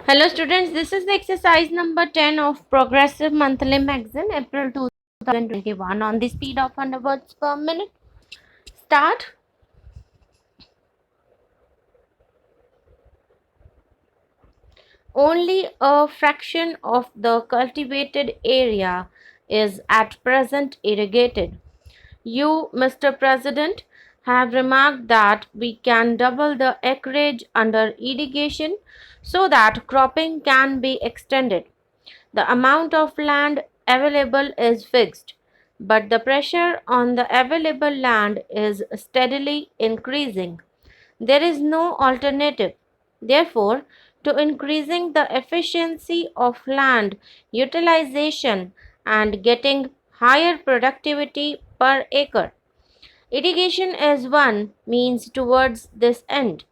Hello students, this is the exercise number 10 of Progressive Monthly Magazine, April 2021 on the speed of 100 words per minute. Start. Only a fraction of the cultivated area is at present irrigated. You, Mr. President, have remarked that we can double the acreage under irrigation so that cropping can be extended. The amount of land available is fixed, but the pressure on the available land is steadily increasing. There is no alternative. Therefore, to increasing the efficiency of land utilization and getting higher productivity per acre, irrigation is one means towards this end.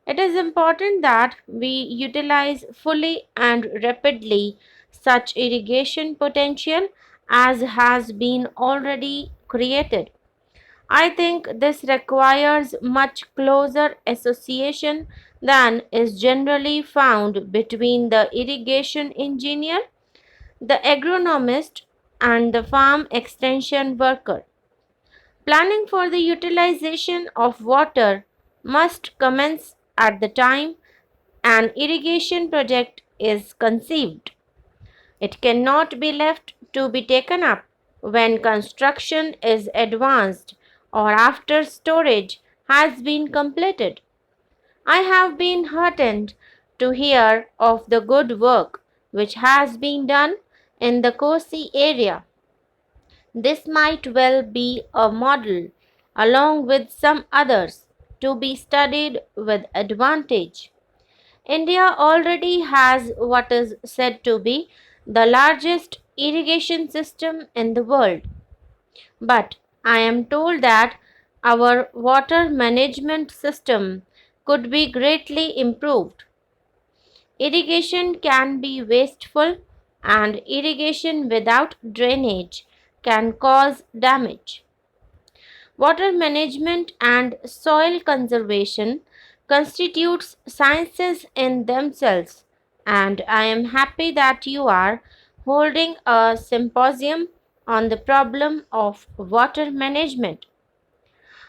It is important that we utilize fully and rapidly such irrigation potential as has been already created. I think this requires much closer association than is generally found between the irrigation engineer, the agronomist, and the farm extension worker. Planning for the utilization of water must commence at the time an irrigation project is conceived. It cannot be left to be taken up when construction is advanced or after storage has been completed. I have been heartened to hear of the good work which has been done in the Kosi area. This might well be a model, along with some others, to be studied with advantage. India already has what is said to be the largest irrigation system in the world, but I am told that our water management system could be greatly improved. Irrigation can be wasteful, and irrigation without drainage can cause damage. Water management and soil conservation constitutes sciences in themselves, and I am happy that you are holding a symposium on the problem of water management.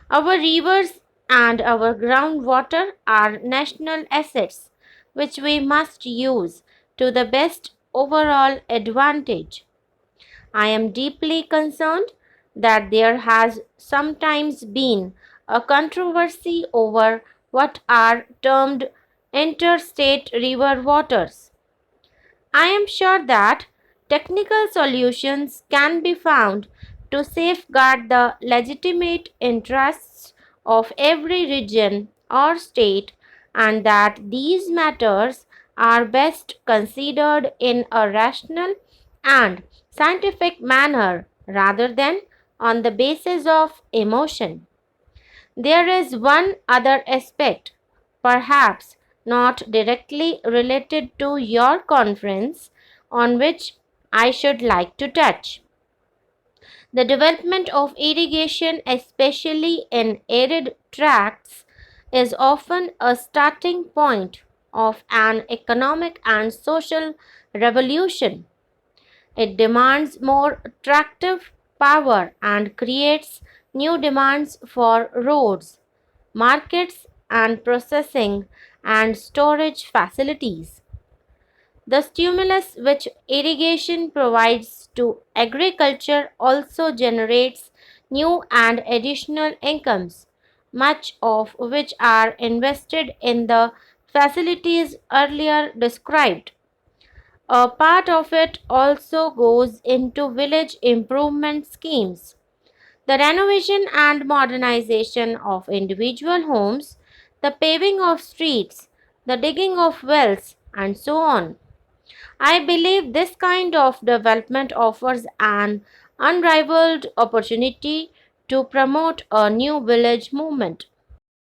Our rivers and our groundwater are national assets which we must use to the best overall advantage. I am deeply concerned that there has sometimes been a controversy over what are termed interstate river waters. I am sure that technical solutions can be found to safeguard the legitimate interests of every region or state, and that these matters are best considered in a rational and scientific manner rather than on the basis of emotion. There is one other aspect, perhaps not directly related to your conference, on which I should like to touch. The development of irrigation, especially in arid tracts, is often a starting point of an economic and social revolution. It demands more attractive power and creates new demands for roads, markets, and processing and storage facilities. The stimulus which irrigation provides to agriculture also generates new and additional incomes, much of which are invested in the facilities earlier described. A part of it also goes into village improvement schemes, the renovation and modernization of individual homes, the paving of streets, the digging of wells, and so on. I believe this kind of development offers an unrivaled opportunity to promote a new village movement.